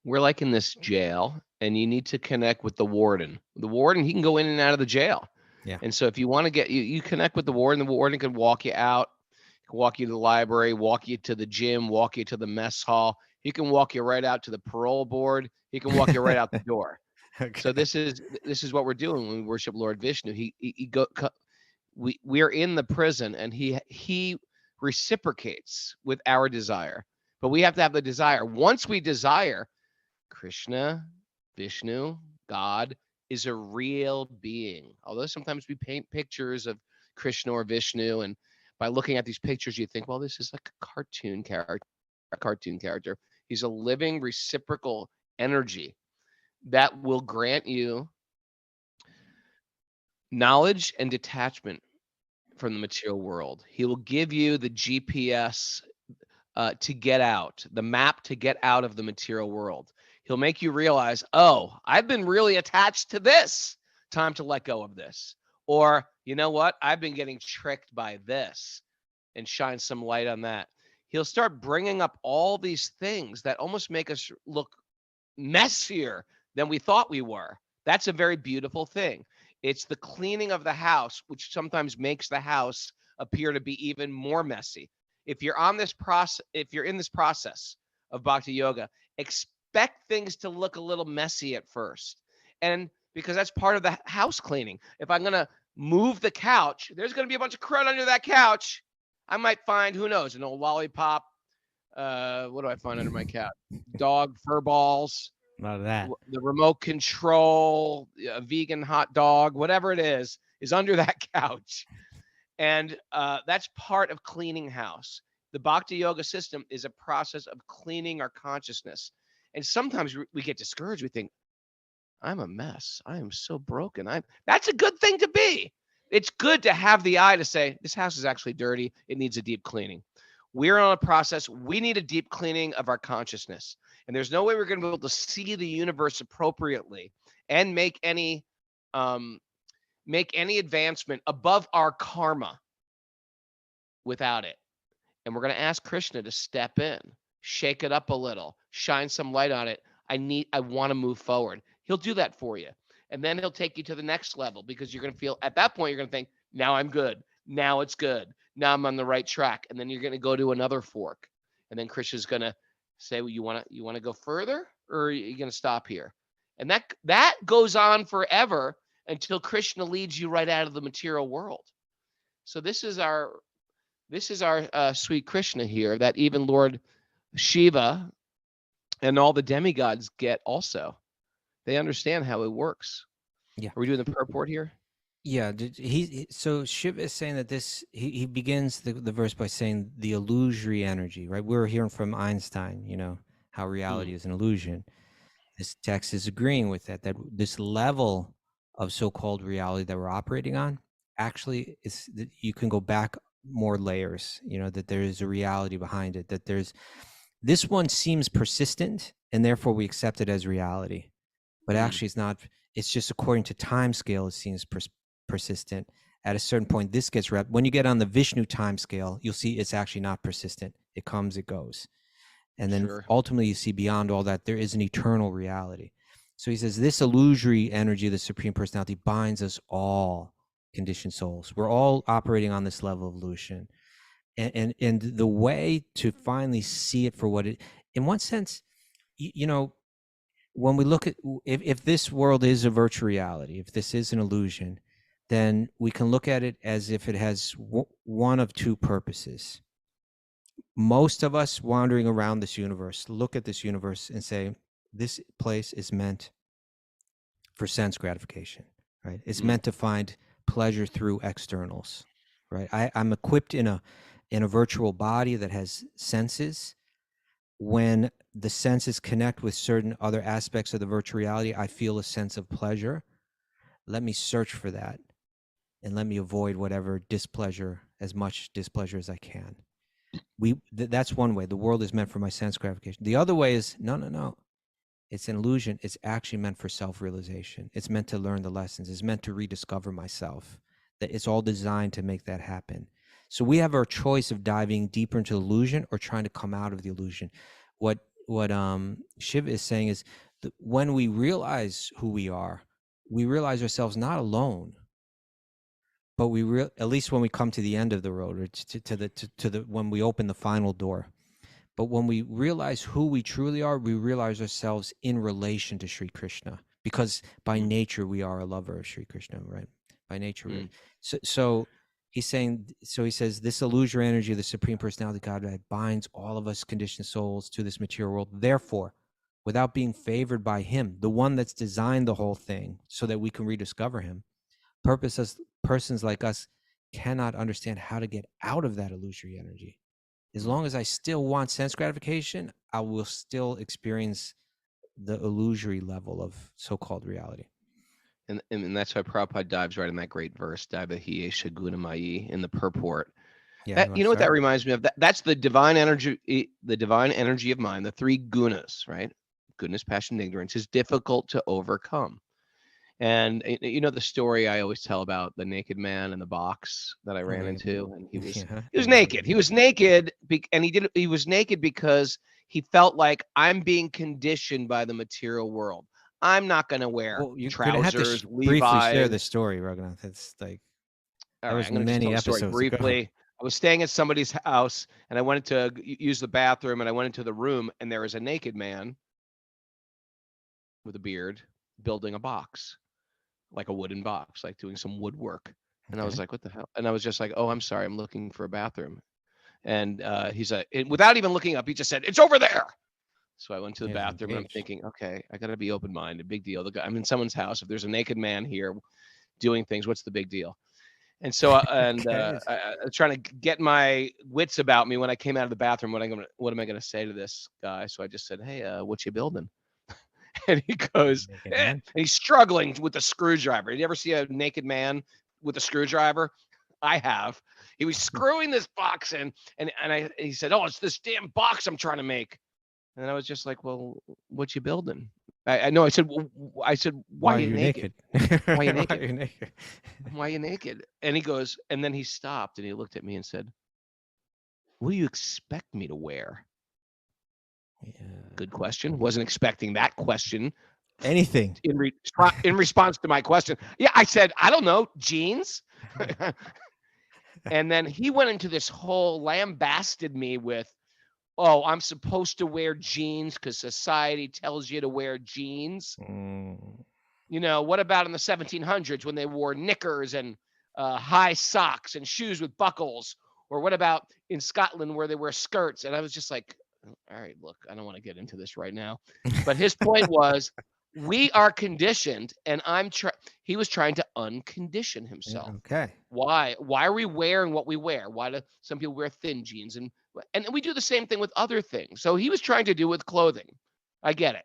We're like in this jail, and you need to connect with the warden. The warden, he can go in and out of the jail. Yeah. And so if you want to get, you connect with the warden can walk you out, walk you to the library, walk you to the gym, walk you to the mess hall. He can walk you right out to the parole board. He can walk you right out the door. Okay. So this is what we're doing when we worship Lord Vishnu. we're in the prison, and he reciprocates with our desire, but we have to have the desire. Once we desire, Krishna, Vishnu, God is a real being. Although sometimes we paint pictures of Krishna or Vishnu, and by looking at these pictures, you think, well, this is like a cartoon character. He's a living reciprocal energy that will grant you knowledge and detachment from the material world. He will give you the GPS to get out, the map to get out of the material world. He'll make you realize, oh, I've been really attached to this. Time to let go of this. Or, you know what? I've been getting tricked by this, and shine some light on that. He'll start bringing up all these things that almost make us look messier than we thought we were. That's a very beautiful thing. It's the cleaning of the house, which sometimes makes the house appear to be even more messy. If you're in this process of bhakti yoga, expect things to look a little messy at first. And because that's part of the house cleaning. If I'm going to move the couch, there's going to be a bunch of crud under that couch. I might find, who knows, an old lollipop. What do I find under my couch? Dog fur balls. A lot of that. The remote control, a vegan hot dog, whatever it is under that couch. And that's part of cleaning house. The bhakti yoga system is a process of cleaning our consciousness. And sometimes we get discouraged. We think, I'm a mess. I am so broken. That's a good thing to be. It's good to have the eye to say, this house is actually dirty. It needs a deep cleaning. We're on a process. We need a deep cleaning of our consciousness. And there's no way we're going to be able to see the universe appropriately and make any advancement above our karma without it. And we're going to ask Krishna to step in, shake it up a little, shine some light on it. I want to move forward. He'll do that for you. And then he'll take you to the next level, because you're going to feel, at that point, you're going to think, now I'm good. Now it's good. Now I'm on the right track. And then you're going to go to another fork. And then Krishna's going to say, well, you want to go further, or are you going to stop here? And that goes on forever until Krishna leads you right out of the material world. So this is our sweet Krishna here, that even Lord Shiva and all the demigods get also. They understand how it works. Yeah. Are we doing the purport here? Yeah. So Shiva is saying that he begins the verse by saying the illusory energy, right? We're hearing from Einstein, how reality is an illusion. This text is agreeing with that this level of so-called reality that we're operating on actually is that you can go back more layers, that there is a reality behind it, that this one seems persistent, and therefore we accept it as reality. But actually it's not. It's just according to time scale, it seems persistent. At a certain point, this gets when you get on the Vishnu time scale, you'll see it's actually not persistent. It comes, it goes. And then ultimately you see beyond all that, there is an eternal reality. So he says this illusory energy of the Supreme Personality binds us all, conditioned souls. We're all operating on this level of illusion. And the way to finally see it for what it, in one sense, when we look at, if this world is a virtual reality, if this is an illusion, then we can look at it as if it has one of two purposes. Most of us wandering around this universe look at this universe and say, this place is meant for sense gratification, right? It's meant to find pleasure through externals, right? I'm equipped in a virtual body that has senses. When the senses connect with certain other aspects of the virtual reality, I feel a sense of pleasure. Let me search for that, and let me avoid whatever displeasure, as much displeasure as I can. That's one way. The world is meant for my sense gratification. The other way is, no. It's an illusion. It's actually meant for self-realization. It's meant to learn the lessons. It's meant to rediscover myself. That it's all designed to make that happen. So we have our choice of diving deeper into the illusion or trying to come out of the illusion. What Shiva is saying is that when we realize who we are, we realize ourselves not alone, but at least when we come to the end of the road, or to the when we open the final door. But when we realize who we truly are, we realize ourselves in relation to Sri Krishna, because by nature we are a lover of Sri Krishna, right? By nature. So He's saying, so he says, this illusory energy of the Supreme Personality of Godhead binds all of us conditioned souls to this material world. Therefore, without being favored by him, the one that's designed the whole thing so that we can rediscover him, persons like us cannot understand how to get out of that illusory energy. As long as I still want sense gratification, I will still experience the illusory level of so-called reality. And that's why Prabhupada dives right in that great verse, Daivahi Shagunamayi, in the purport. Yeah, You know what that reminds me of? That's the divine energy of mind, the three gunas, right? Goodness, passion, and ignorance is difficult to overcome. And you know the story I always tell about the naked man in the box that I ran into, and he was naked. He was naked, and he was naked because he felt like, I'm being conditioned by the material world. I'm not going to wear trousers, briefly Levi's. share the story, Raghunath. It's like, all right, I'm going to just tell the story briefly. I was staying at somebody's house, and I went to use the bathroom, and I went into the room, and there was a naked man with a beard building a box, like a wooden box, like doing some woodwork. And I was like, what the hell? And I was just like, oh, I'm sorry, I'm looking for a bathroom. And he's like, without even looking up, he just said, it's over there. So I went to the bathroom, and I'm thinking, okay, I got to be open-minded. Big deal. I'm in someone's house. If there's a naked man here doing things, what's the big deal? And so, I was trying to get my wits about me when I came out of the bathroom. What am I going to say to this guy? So I just said, hey, what you building? And he goes, and he's struggling with the screwdriver. You ever see a naked man with a screwdriver? I have. He was screwing this box in, and he said, oh, it's this damn box I'm trying to make. And I was just like, well, what you building? I know. I said, why are you naked? Why are you naked? Why are you naked? And he goes, and then he stopped and he looked at me and said, what do you expect me to wear? Yeah. Good question. Wasn't expecting that question. Anything. In response to my question. Yeah, I said, I don't know, jeans. And then he went into this whole lambasted me with, oh, I'm supposed to wear jeans because society tells you to wear jeans. You know, what about in the 1700s when they wore knickers and high socks and shoes with buckles? Or what about in Scotland where they wear skirts? And I was just like, all right, look, I don't want to get into this right now. But his point was, we are conditioned, and he was trying to uncondition himself. Okay. Why are we wearing what we wear? Why do some people wear thin jeans? And we do the same thing with other things. So he was trying to do with clothing. I get it.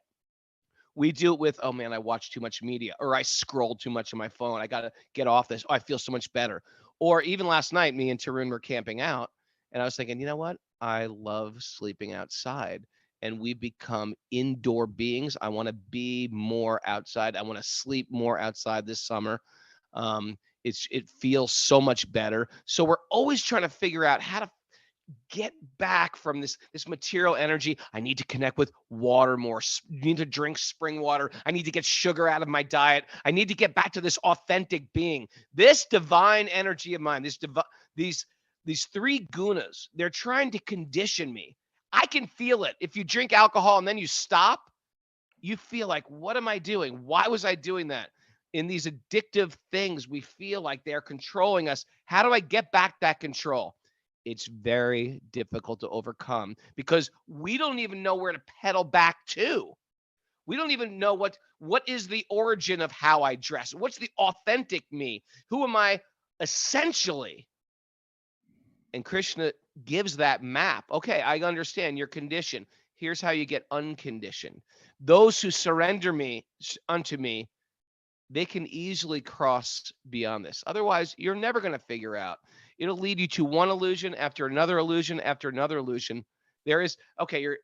We do it with, oh man, I watch too much media, or I scrolled too much on my phone. I got to get off this. Oh, I feel so much better. Or even last night, me and Tarun were camping out, and I was thinking, you know what? I love sleeping outside. And we become indoor beings. I want to be more outside. I want to sleep more outside this summer. It feels so much better. So we're always trying to figure out how to get back from this material energy. I need to connect with water more. I need to drink spring water. I need to get sugar out of my diet. I need to get back to this authentic being. This divine energy of mine, these three gunas, they're trying to condition me. I can feel it. If you drink alcohol and then you stop, you feel like, what am I doing? Why was I doing that? In these addictive things, we feel like they're controlling us. How do I get back that control? It's very difficult to overcome because we don't even know where to pedal back to. We don't even know what is the origin of how I dress. What's the authentic me? Who am I essentially? And Krishna gives that map. Okay, I understand your condition. Here's how you get unconditioned. Those who surrender unto me, they can easily cross beyond this. Otherwise, you're never going to figure out. It'll lead you to one illusion after another illusion after another illusion. There is, okay, you're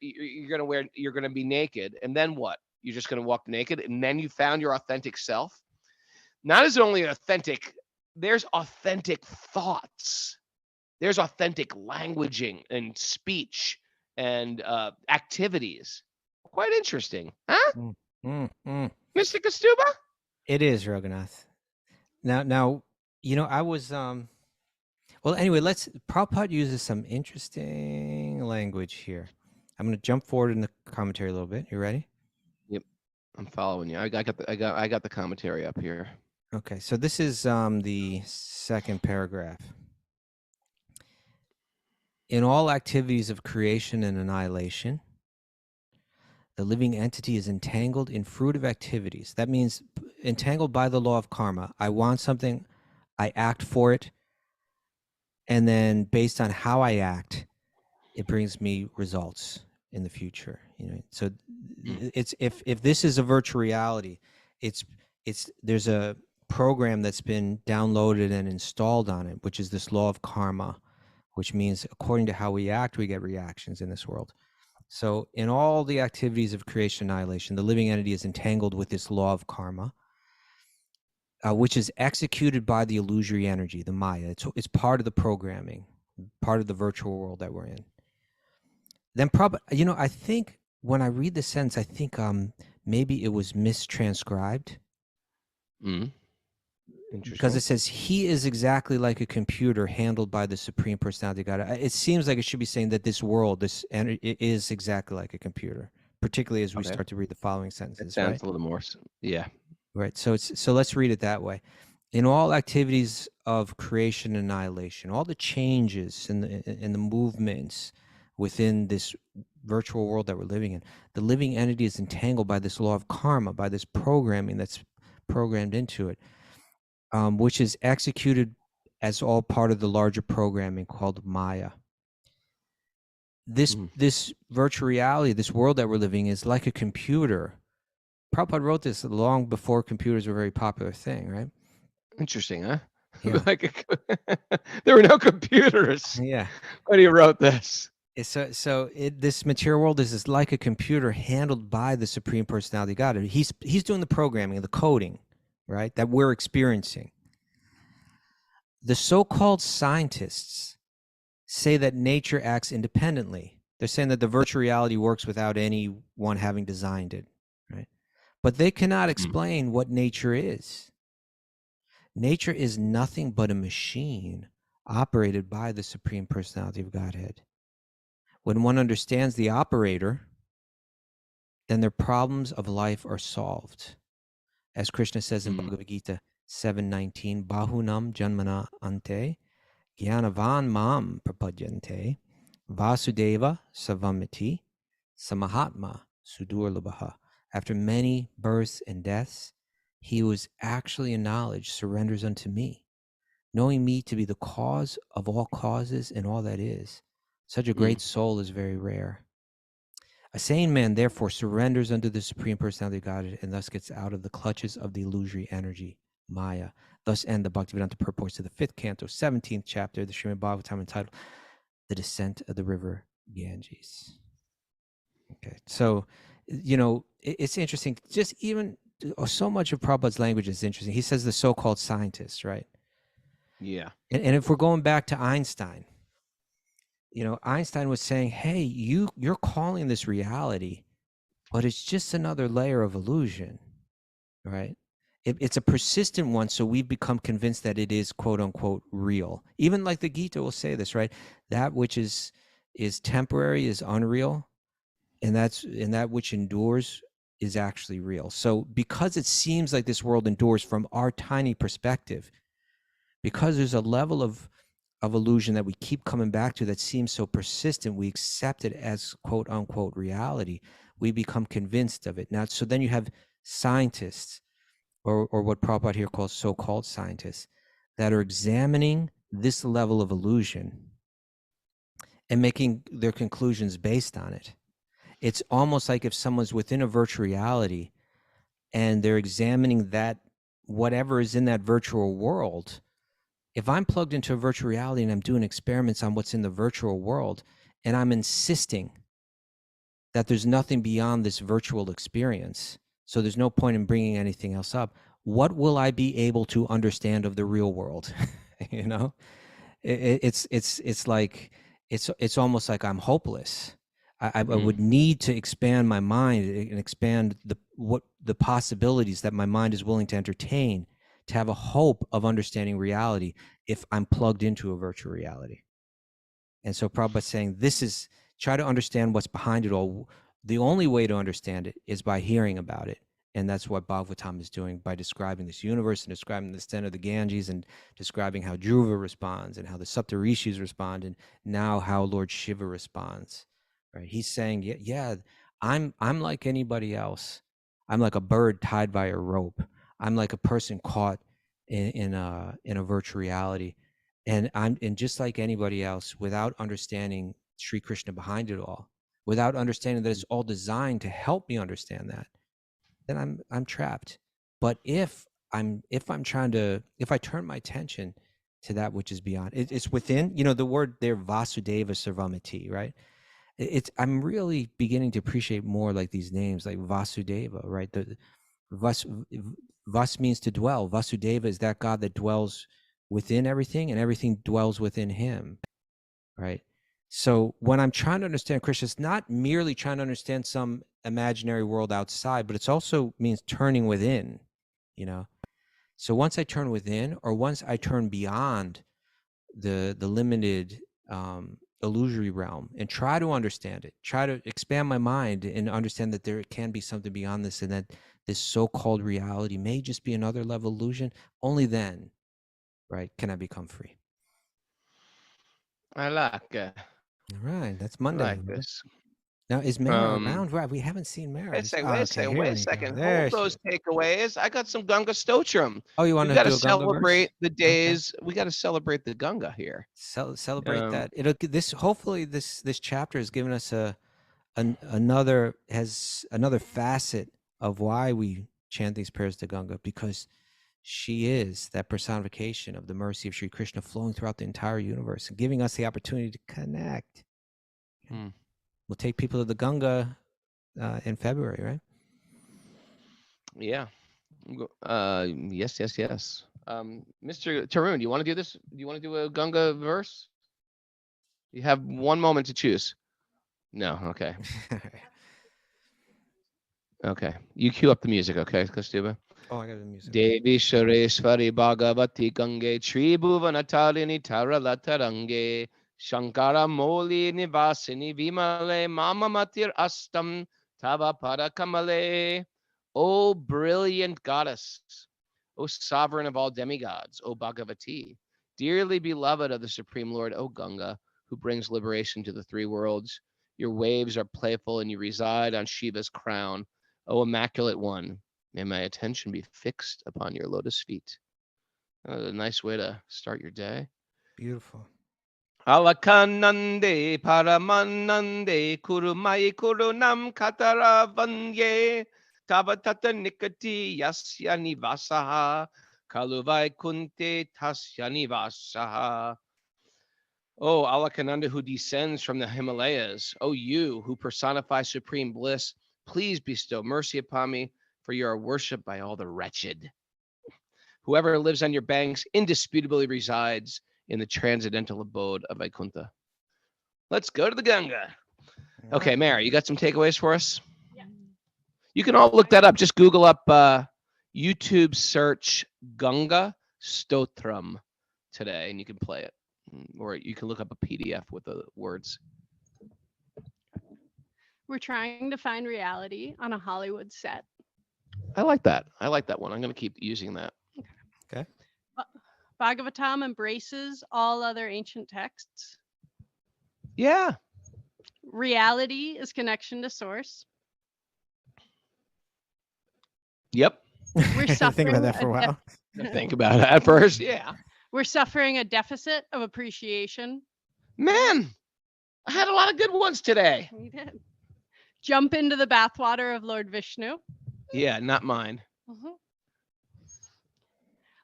going to be naked, and then what? You're just going to walk naked, and then you found your authentic self. Not as only authentic, there's authentic thoughts. There's authentic languaging and speech and activities. Quite interesting, huh? Mr. Kastuba? It is, Raghunath. Now, you know, I was well, anyway, Prabhupada uses some interesting language here. I'm going to jump forward in the commentary a little bit. You ready? Yep, I'm following you. I got the commentary up here. Okay, so this is the second paragraph. in all activities of creation and annihilation, the living entity is entangled in fruitive activities. That means entangled by the law of karma. I want something, I act for it, and then based on how I act, it brings me results in the future. So it's if this is a virtual reality, it's there's a program that's been downloaded and installed on it, which is this law of karma, which means according to how we act, we get reactions in this world. So in all the activities of creation and annihilation, the living entity is entangled with this law of karma, which is executed by the illusory energy, the Maya. It's part of the programming, part of the virtual world that we're in. Then I think when I read the sentence, I think maybe it was mistranscribed. Interesting. Because it says he is exactly like a computer handled by the Supreme Personality of God. It seems like it should be saying that this world, this is exactly like a computer, particularly as we start to read the following sentences. It sounds right? a little more. Yeah. Right. So let's read it that way. In all activities of creation and annihilation, all the changes and the movements within this virtual world that we're living in, the living entity is entangled by this law of karma, by this programming that's programmed into it, which is executed as all part of the larger programming called Maya. This virtual reality, this world that we're living in, is like a computer. Prabhupada wrote this long before computers were a very popular thing, right? Interesting, huh? Yeah. There were no computers. Yeah. When he wrote this. This material world is like a computer handled by the Supreme Personality of God. He's doing the programming, the coding, right, that we're experiencing. The so-called scientists say that nature acts independently. They're saying that the virtual reality works without anyone having designed it, right? But they cannot explain what nature is. Nature is nothing but a machine operated by the Supreme Personality of Godhead. When one understands the operator, then their problems of life are solved. As Krishna says in Bhagavad Gita 7:19, Bahunam Janmana Ante, Gyanavan Mam Prapadyante, Vasudeva Savamiti, Samahatma Sudurlabha. After many births and deaths, he who is actually in knowledge surrenders unto me, knowing me to be the cause of all causes and all that is. Such a great soul is very rare. A sane man, therefore, surrenders unto the Supreme Personality of God and thus gets out of the clutches of the illusory energy, Maya. Thus end the Bhaktivedanta purports to the 5th canto, 17th chapter of the Srimad Bhagavatam, entitled The Descent of the River Ganges. Okay, so, it's interesting. Just even so much of Prabhupada's language is interesting. He says the so-called scientists, right? Yeah. And if we're going back to Einstein, Einstein was saying, hey, you're calling this reality, but it's just another layer of illusion, right? It's a persistent one, so we've become convinced that it is quote unquote real. Even like the Gita will say this, right? That which is temporary is unreal, and that which endures is actually real. So because it seems like this world endures from our tiny perspective, because there's a level of illusion that we keep coming back to that seems so persistent, we accept it as quote unquote reality. We become convinced of it. Now, so then you have scientists, or what Prabhupada here calls so-called scientists, that are examining this level of illusion and making their conclusions based on it. It's almost like if someone's within a virtual reality and they're examining that, whatever is in that virtual world. If I'm plugged into a virtual reality and I'm doing experiments on what's in the virtual world, and I'm insisting that there's nothing beyond this virtual experience, so there's no point in bringing anything else up, what will I be able to understand of the real world? It's like it's almost like I'm hopeless. I would need to expand my mind and expand the possibilities that my mind is willing to entertain to have a hope of understanding reality if I'm plugged into a virtual reality. And so Prabhupada's saying try to understand what's behind it all. The only way to understand it is by hearing about it And that's what Bhagavatam is doing by describing this universe and describing the descent of the Ganges and describing how Dhruva responds and how the Saptarishis respond and now how Lord Shiva responds. Right? He's saying, yeah, I'm like anybody else. I'm like a bird tied by a rope. I'm like a person caught in a virtual reality. And just like anybody else, without understanding Sri Krishna behind it all, without understanding that it's all designed to help me understand that, then I'm trapped. But if I turn my attention to that which is beyond, it's within, the word there, Vasudeva Sarvamati, right? I'm really beginning to appreciate more like these names, like Vasudeva, right? The Vas means to dwell. Vasudeva is that God that dwells within everything, and everything dwells within him, right? So when I'm trying to understand Krishna, it's not merely trying to understand some imaginary world outside, but it's also means turning within, So once I turn within, or once I turn beyond the limited illusory realm and try to understand it, try to expand my mind and understand that there can be something beyond this, and that this so-called reality may just be another level illusion, only then, right, can I become free. I like All right, that's Monday. like this. Now, is Mara around? Right, we haven't seen Mara. Wait a second. Hold those takeaways. I got some Ganga Stotram. Oh, you want to do a Ganga celebrate verse? the days. Okay. We got to celebrate the Ganga here. Celebrate that. Hopefully this chapter has given us another facet of why we chant these prayers to Ganga, because she is that personification of the mercy of Sri Krishna flowing throughout the entire universe and giving us the opportunity to connect. We'll take people to the Ganga in February, right? Yeah. Yes. Mr. Tarun, do you want to do this? Do you want to do a Ganga verse? You have 1 moment to choose. No. Okay. Okay. You cue up the music, okay, Kastuba? Oh, I got the music. Devi Shareshwari Bhagavati Gange Tribhuvanatarini Taralatarange Shankara Moli Nivasini Vimale Mama Matir Astam Tava Parakamale. O brilliant goddess, O sovereign of all demigods, O Bhagavati, dearly beloved of the Supreme Lord, O Ganga, who brings liberation to the three worlds. Your waves are playful and you reside on Shiva's crown. O Immaculate One, may my attention be fixed upon your lotus feet. A nice way to start your day. Beautiful. Alakanande Paramanande Kurumai Kurunam Kataravanye Tavatata Nikati Yasya Nivasaha Kaluvai Kunte Tasya Nivasaha. O Alakananda, who descends from the Himalayas, O you who personify supreme bliss, please bestow mercy upon me, for you are worshipped by all the wretched. Whoever lives on your banks indisputably resides in the transcendental abode of Vaikuntha. Let's go to the Ganga. Okay, Mary, you got some takeaways for us? Yeah. You can all look that up. Just Google up YouTube search Ganga Stotram today, and you can play it. Or you can look up a PDF with the words. We're trying to find reality on a Hollywood set. I like that. I like that one. I'm going to keep using that. Okay. Bhagavatam embraces all other ancient texts. Yeah. Reality is connection to source. Yep. We're suffering. Think about that for a while. Think about it at first. Yeah. We're suffering a deficit of appreciation. Man, I had a lot of good ones today. We did. Jump into the bathwater of Lord Vishnu. Yeah, not mine. Mm-hmm.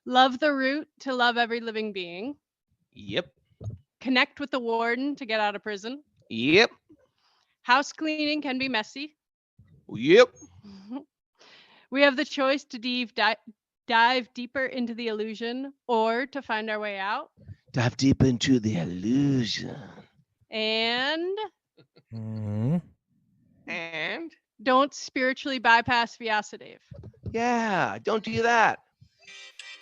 Love the root to love every living being. Yep. Connect with the warden to get out of prison. Yep. House cleaning can be messy. Yep. We have the choice to dive deeper into the illusion or to find our way out. Dive deep into the illusion. And don't spiritually bypass Vyasadev. Yeah, don't do that.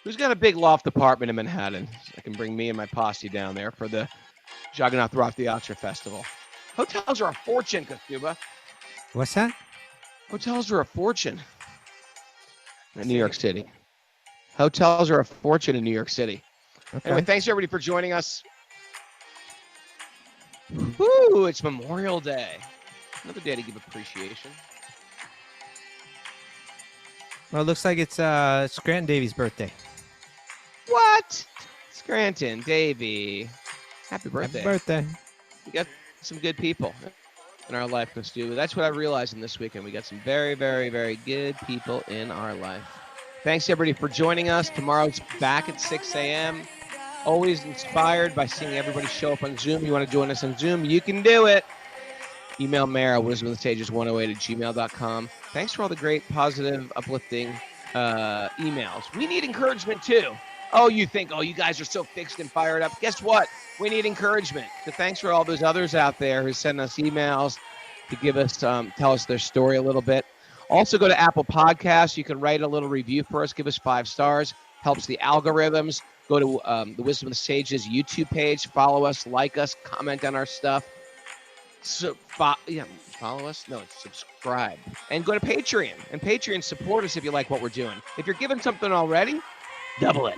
Who's got a big loft apartment in Manhattan? I can bring me and my posse down there for the Jagannath Rath Yatra Festival. Hotels are a fortune, Kastuba. What's that? Hotels are a fortune. in New York City. Hotels are a fortune in New York City. Okay. Anyway, thanks everybody for joining us. Woo, it's Memorial Day. Another day to give appreciation. Well, it looks like it's Scranton Davies' birthday. What? Scranton, Davey. Happy birthday. Happy birthday. We got some good people in our life, Stu. That's what I realized in this weekend. We got some very, very, very good people in our life. Thanks, everybody, for joining us. Tomorrow's back at 6 a.m. Always inspired by seeing everybody show up on Zoom. You want to join us on Zoom? You can do it. Email Mayor at wisdomofthesages108@gmail.com. Thanks for all the great, positive, uplifting emails. We need encouragement, too. Oh, you think, you guys are so fixed and fired up. Guess what? We need encouragement. So thanks for all those others out there who send us emails to give us, tell us their story a little bit. Also, go to Apple Podcasts. You can write a little review for us. Give us 5 stars. Helps the algorithms. Go to the Wisdom of the Sages YouTube page. Follow us, like us, comment on our stuff. So, follow us? No, subscribe. And go to Patreon. And Patreon, support us if you like what we're doing. If you're giving something already, double it.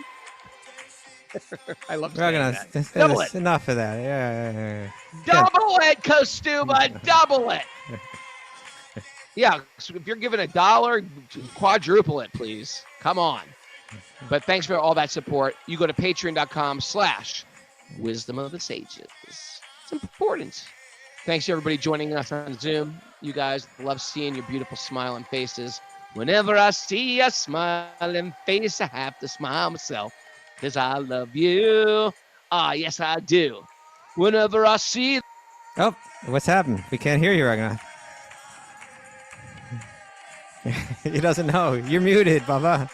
I love saying that. Double it. Enough of that. Yeah. Double it, Kostuba. Double it. Yeah, so if you're giving $1, quadruple it, please. Come on. But thanks for all that support. You go to patreon.com/Wisdom of the Sages. It's important. Thanks to everybody joining us on Zoom. You guys, love seeing your beautiful smiling faces. Whenever I see a smiling face, I have to smile myself because I love you. Ah, yes, I do. Whenever I see... Oh, what's happened? We can't hear you right now. He doesn't know. You're muted, Baba.